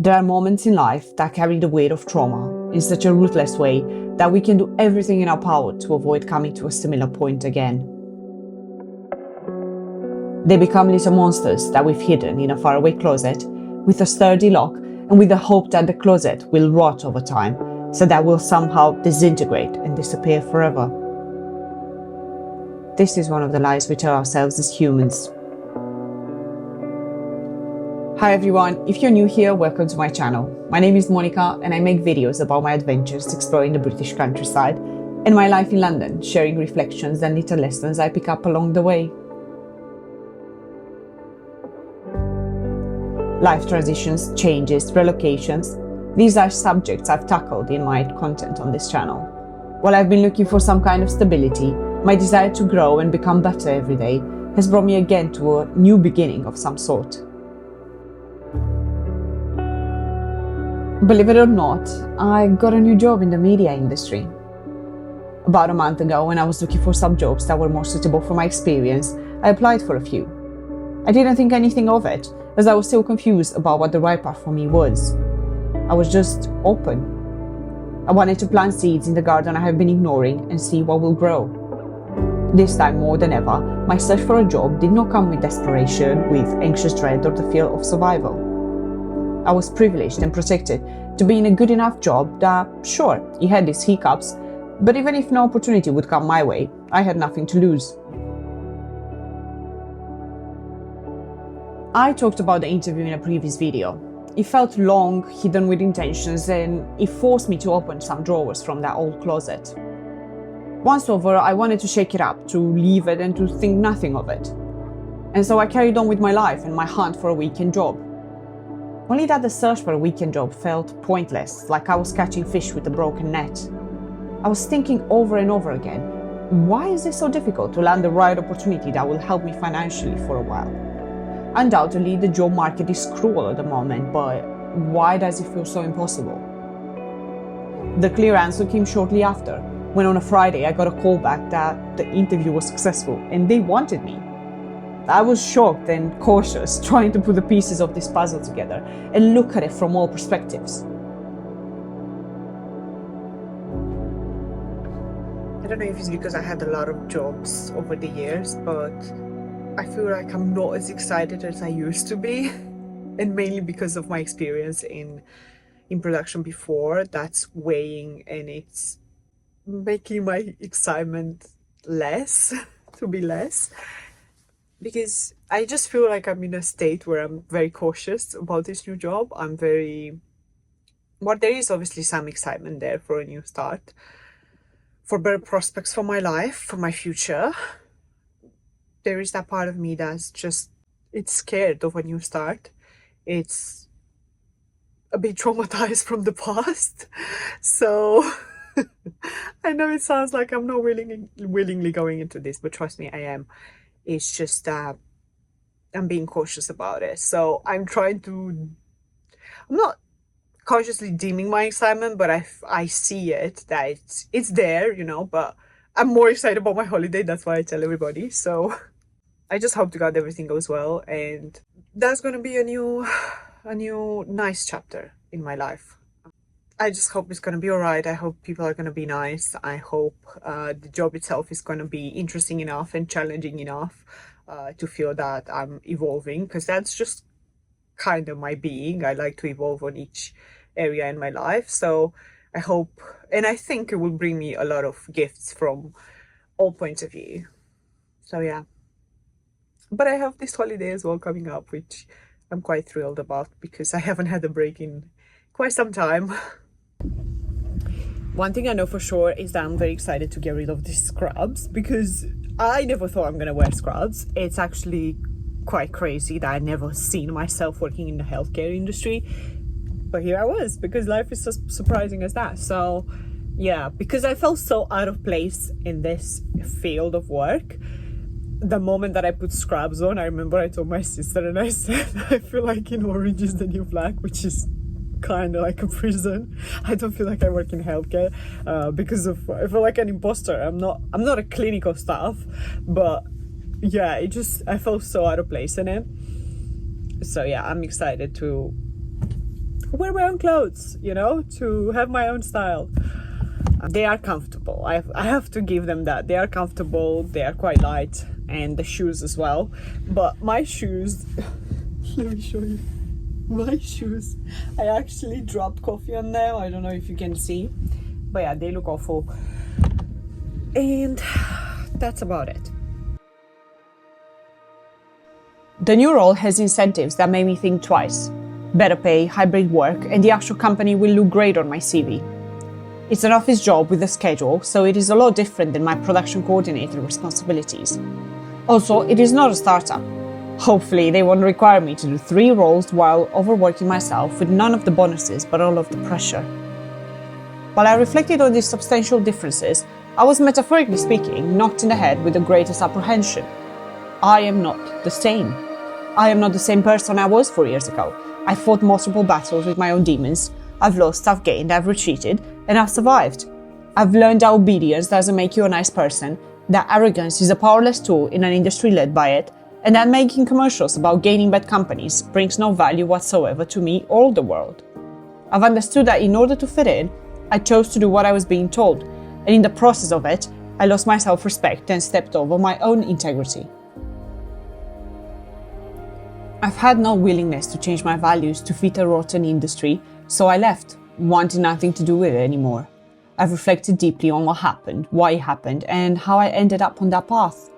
There are moments in life that carry the weight of trauma in such a ruthless way that we can do everything in our power to avoid coming to a similar point again. They become little monsters that we've hidden in a faraway closet with a sturdy lock and with the hope that the closet will rot over time so that we'll somehow disintegrate and disappear forever. This is one of the lies we tell ourselves as humans. Hi everyone, if you're new here, welcome to my channel. My name is Monica and I make videos about my adventures exploring the British countryside and my life in London, sharing reflections and little lessons I pick up along the way. Life transitions, changes, relocations, these are subjects I've tackled in my content on this channel. While I've been looking for some kind of stability, my desire to grow and become better every day has brought me again to a new beginning of some sort. Believe it or not, I got a new job in the media industry. About a month ago, when I was looking for some jobs that were more suitable for my experience, I applied for a few. I didn't think anything of it, as I was still confused about what the right path for me was. I was just open. I wanted to plant seeds in the garden I have been ignoring and see what will grow. This time more than ever, my search for a job did not come with desperation, with anxious dread or the fear of survival. I was privileged and protected to be in a good enough job that, sure, it had its hiccups, but even if no opportunity would come my way, I had nothing to lose. I talked about the interview in a previous video. It felt long, hidden with intentions, and it forced me to open some drawers from that old closet. Once over, I wanted to shake it up, to leave it and to think nothing of it. And so I carried on with my life and my hunt for a weekend job. Only that the search for a weekend job felt pointless, like I was catching fish with a broken net. I was thinking over and over again, why is it so difficult to land the right opportunity that will help me financially for a while? Undoubtedly, the job market is cruel at the moment, but why does it feel so impossible? The clear answer came shortly after, when on a Friday I got a call back that the interview was successful and they wanted me. I was shocked and cautious, trying to put the pieces of this puzzle together and look at it from all perspectives. I don't know if it's because I had a lot of jobs over the years, but I feel like I'm not as excited as I used to be. And mainly because of my experience in production before, that's weighing and it's making my excitement less, to be less. Because I just feel like I'm in a state where I'm very cautious about this new job. There is obviously some excitement there for a new start, for better prospects for my life, for my future. There is that part of me that's just, it's scared of a new start. It's a bit traumatized from the past. So I know it sounds like I'm not willingly going into this, but trust me, I am. It's just that I'm being cautious about it. So I'm not consciously dimming my excitement, but I see it, that it's there, you know, but I'm more excited about my holiday. That's why I tell everybody. So I just hope to God everything goes well. And that's going to be a new nice chapter in my life. I just hope it's going to be all right. I hope people are going to be nice. I hope the job itself is going to be interesting enough and challenging enough to feel that I'm evolving, because that's just kind of my being. I like to evolve on each area in my life. So I hope, and I think it will bring me a lot of gifts from all points of view. So yeah. But I have this holiday as well coming up, which I'm quite thrilled about because I haven't had a break in quite some time. One thing I know for sure is that I'm very excited to get rid of these scrubs, because I never thought I'm going to wear scrubs. It's actually quite crazy that I never seen myself working in the healthcare industry. But here I was, because life is so surprising as that. So yeah, because I felt so out of place in this field of work. The moment that I put scrubs on, I remember I told my sister and I said, I feel like in Orange is the New Black, which is kind of like a prison. I don't feel like I work in healthcare because I feel like an imposter. I'm not a clinical staff, but yeah, I felt so out of place in it. So yeah, I'm excited to wear my own clothes, you know, to have my own style. They are comfortable. I have to give them that. They are comfortable, they are quite light, and the shoes as well. But my shoes, let me show you. My shoes, I actually dropped coffee on them. I don't know if you can see, but yeah, they look awful. And that's about it. The new role has incentives that made me think twice. Better pay, hybrid work, and the actual company will look great on my CV. It's an office job with a schedule, so it is a lot different than my production coordinator responsibilities. Also, it is not a startup. Hopefully, they won't require me to do 3 roles while overworking myself with none of the bonuses but all of the pressure. While I reflected on these substantial differences, I was, metaphorically speaking, knocked in the head with the greatest apprehension. I am not the same. I am not the same person I was 4 years ago. I fought multiple battles with my own demons. I've lost, I've gained, I've retreated, and I've survived. I've learned that obedience doesn't make you a nice person, that arrogance is a powerless tool in an industry led by it, and that making commercials about gaining bad companies brings no value whatsoever to me or the world. I've understood that in order to fit in, I chose to do what I was being told, and in the process of it, I lost my self-respect and stepped over my own integrity. I've had no willingness to change my values to fit a rotten industry, so I left, wanting nothing to do with it anymore. I've reflected deeply on what happened, why it happened, and how I ended up on that path.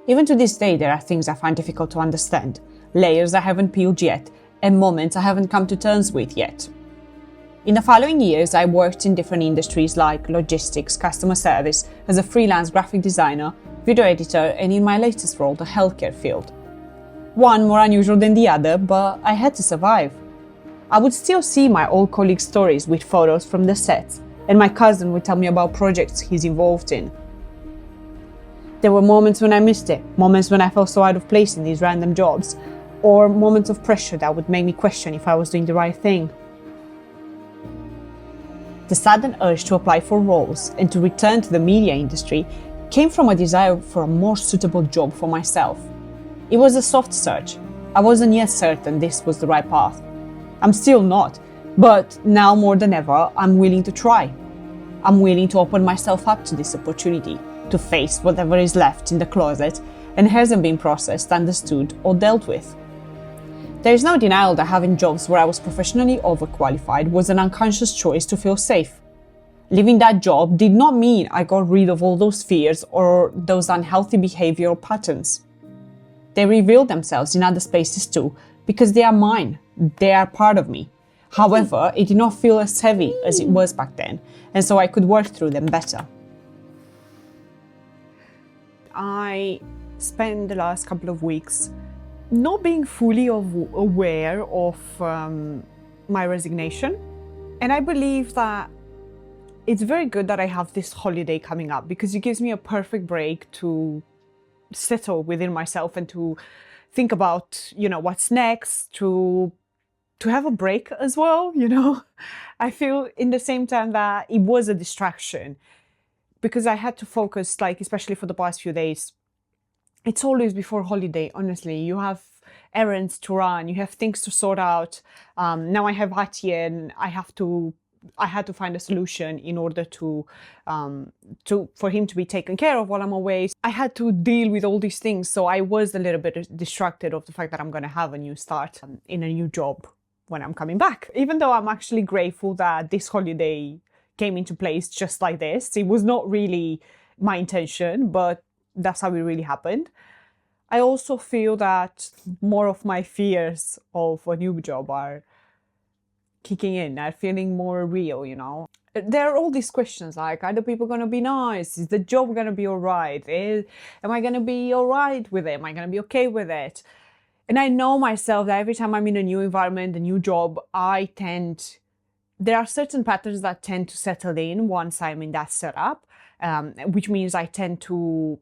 Even to this day, there are things I find difficult to understand, layers I haven't peeled yet, and moments I haven't come to terms with yet. In the following years, I worked in different industries like logistics, customer service, as a freelance graphic designer, video editor, and in my latest role, the healthcare field. One more unusual than the other, but I had to survive. I would still see my old colleagues' stories with photos from the sets, and my cousin would tell me about projects he's involved in. There were moments when I missed it, moments when I felt so out of place in these random jobs, or moments of pressure that would make me question if I was doing the right thing. The sudden urge to apply for roles and to return to the media industry came from a desire for a more suitable job for myself. It was a soft search. I wasn't yet certain this was the right path. I'm still not, but now more than ever, I'm willing to try. I'm willing to open myself up to this opportunity, to face whatever is left in the closet and hasn't been processed, understood, or dealt with. There is no denial that having jobs where I was professionally overqualified was an unconscious choice to feel safe. Leaving that job did not mean I got rid of all those fears or those unhealthy behavioral patterns. They revealed themselves in other spaces too, because they are mine, they are part of me. However, it did not feel as heavy as it was back then, and so I could work through them better. I spent the last couple of weeks not being fully aware of my resignation. And I believe that it's very good that I have this holiday coming up because it gives me a perfect break to settle within myself and to think about, what's next, to have a break as well, I feel in the same time that it was a distraction because I had to focus, especially for the past few days. It's always before holiday, honestly. You have errands to run, you have things to sort out. Now I have Hati and I had to find a solution in order for him to be taken care of while I'm away. I had to deal with all these things, so I was a little bit distracted of the fact that I'm going to have a new start in a new job when I'm coming back. Even though I'm actually grateful that this holiday came into place just like this. It was not really my intention, but that's how it really happened. I also feel that more of my fears of a new job are kicking in, are feeling more real, There are all these questions like, are the people going to be nice? Is the job going to be all right? Am I going to be all right with it? Am I going to be okay with it? And I know myself that every time I'm in a new environment, a new job, there are certain patterns that tend to settle in once I'm in that setup, which means I tend to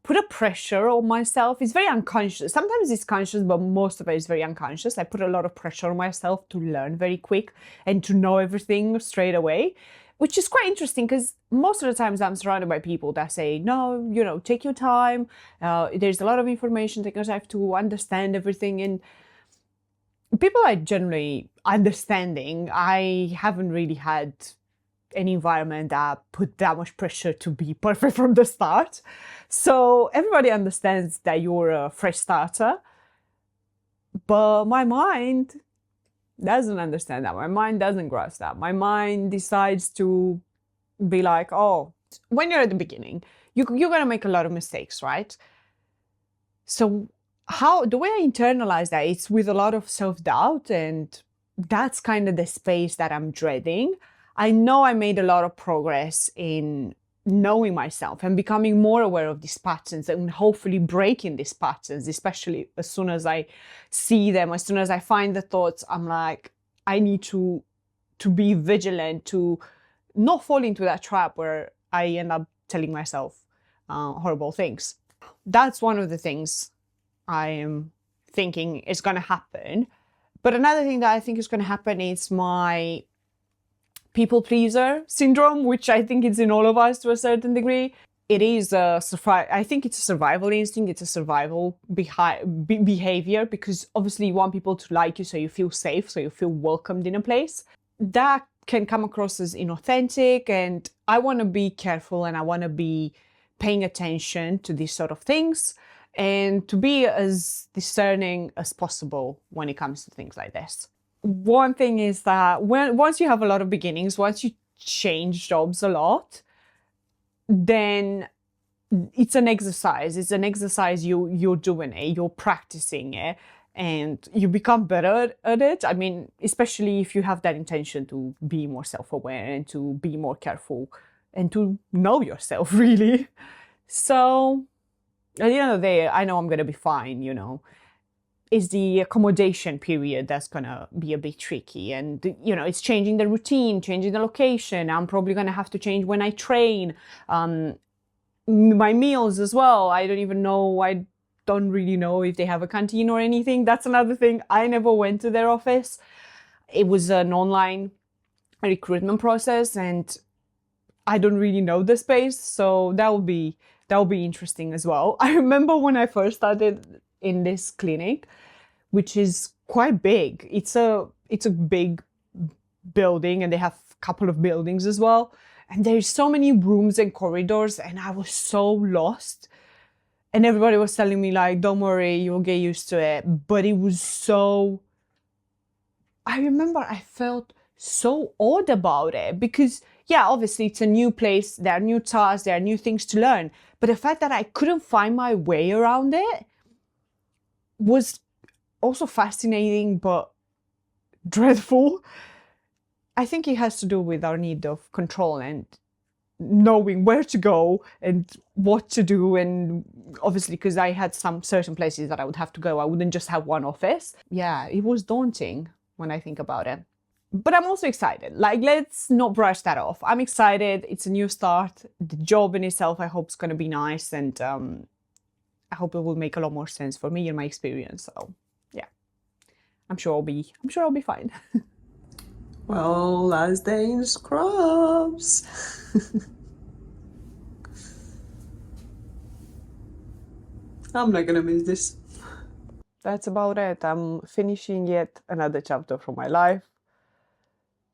put a pressure on myself. It's very unconscious. Sometimes it's conscious, but most of it is very unconscious. I put a lot of pressure on myself to learn very quick and to know everything straight away, which is quite interesting because most of the times I'm surrounded by people that say, no, take your time. There's a lot of information, take your time to understand everything. people are generally understanding. I haven't really had an environment that put that much pressure to be perfect from the start. So everybody understands that you're a fresh starter. But my mind doesn't understand that. My mind doesn't grasp that. My mind decides to be like, oh, when you're at the beginning, you're going to make a lot of mistakes, right? So the way I internalize that, it's with a lot of self-doubt, and that's kind of the space that I'm dreading. I know I made a lot of progress in knowing myself and becoming more aware of these patterns and hopefully breaking these patterns, especially as soon as I see them, as soon as I find the thoughts, I'm like, I need to be vigilant, to not fall into that trap where I end up telling myself horrible things. That's one of the things I am thinking is going to happen. But another thing that I think is going to happen is my people pleaser syndrome, which I think is in all of us to a certain degree. It is I think it's a survival instinct. It's a survival behavior, because obviously you want people to like you so you feel safe, so you feel welcomed in a place. That can come across as inauthentic, and I want to be careful, and I want to be paying attention to these sort of things and to be as discerning as possible when it comes to things like this. One thing is that once you have a lot of beginnings, once you change jobs a lot, then it's an exercise. It's an exercise you're doing it, you're practicing it, and you become better at it. I mean, especially if you have that intention to be more self-aware and to be more careful and to know yourself, really. So at the end of the day, I know I'm going to be fine, you know. It's the accommodation period that's going to be a bit tricky. And, you know, it's changing the routine, changing the location. I'm probably going to have to change when I train. My meals as well. I don't really know if they have a canteen or anything. That's another thing. I never went to their office. It was an online recruitment process, and I don't really know the space. So that will be interesting as well. I remember when I first started in this clinic, which is quite big. It's a big building, and they have a couple of buildings as well. And there's so many rooms and corridors, and I was so lost. And everybody was telling me, like, don't worry, you'll get used to it. But it was so... I remember I felt so odd about it, because, yeah, obviously it's a new place, there are new tasks, there are new things to learn. But the fact that I couldn't find my way around it was also fascinating, but dreadful. I think it has to do with our need of control and knowing where to go and what to do. And obviously, because I had some certain places that I would have to go, I wouldn't just have one office. Yeah, it was daunting when I think about it. But I'm also excited. Like, let's not brush that off. I'm excited. It's a new start. The job in itself, I hope, is going to be nice. And I hope it will make a lot more sense for me and my experience. So, yeah, I'm sure I'll be fine. Well, last day in scrubs. I'm not gonna miss this. That's about it. I'm finishing yet another chapter from my life,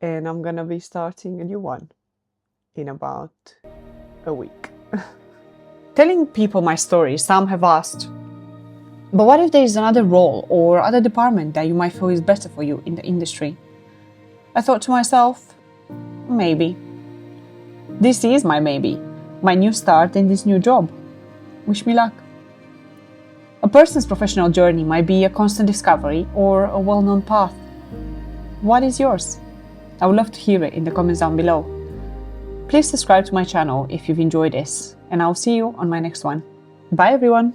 and I'm gonna be starting a new one in about a week. Telling people my story, some have asked, but what if there is another role or other department that you might feel is better for you in the industry? I thought to myself, maybe. This is my maybe, my new start in this new job. Wish me luck. A person's professional journey might be a constant discovery or a well-known path. What is yours? I would love to hear it in the comments down below. Please subscribe to my channel if you've enjoyed this, and I'll see you on my next one. Bye everyone!